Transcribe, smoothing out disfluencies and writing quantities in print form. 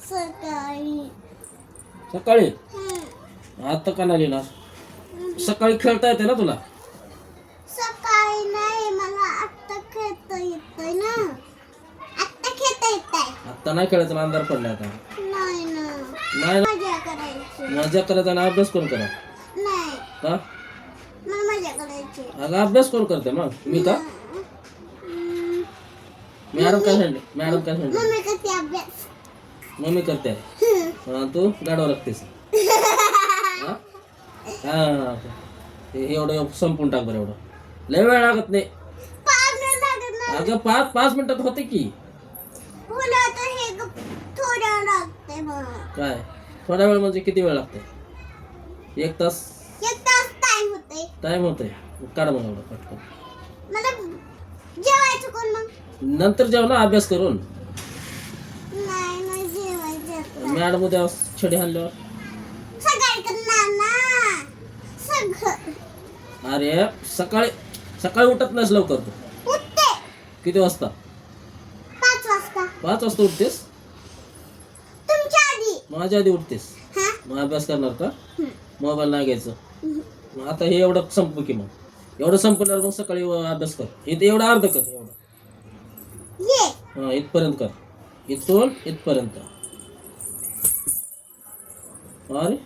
सकाळी सकाळी आता का नाही लिहिणार? सकाळी खेळता येते ना तुला? सकाळी नाही, मला आत्ता खेळता येतंय ना. आत्ता खेळता येतंय. आता नाही खेळायचं ना, अंधार पडला आता. नाही ना, नाही ना. मजा करायची. मजा करायचा ना, अभ्यास कोण करा? नाही, का? मला मजा करायची. अगं अभ्यास कोण करते मग? मी का? मॅडम काय सांगते? मॅडम काय सांगते? मम्मी करते अभ्यास. मम्मी करते. तू गाडवा लागतेस. हा? हा. हे एवढं संपून टाक बरं. एवढं लय वेळ लागत नाही. 5 मिनिट लागत नाही. अगं 5 मिनिटात होते की. तुला तर हे थोडं लागते मला. काय थोडा वेळ म्हणजे किती वेळ लागतो? 1 तास 1 तास टाइम होते. टाइम होतोय. काढ मग एवढं पटकन. मला जेवायचं कोण मग? नंतर जेव ना, अभ्यास करून. नाही नाही जेवायचं. मॅडम उद्या छडी आणल्यावर. सकाळी करणार ना. सगळं अरे सकाळी उठत नाहीस लवकर तू. उठते किती वाजता? 5 वाजता. 5 वाजता उठतेस? तुमच्या आधी. माझ्या आधी उठतेस. हा? मग अभ्यास करणार का? मोबाईल नाही घ्यायचं. मग आता हे एवढं संपू की मग. एवढं संपल्यावर मग सकाळी अभ्यास कर. इथे एवढं अर्ध कर. एवढं ये. हा, इथपर्यंत कर. इथून इथपर्यंत. अरे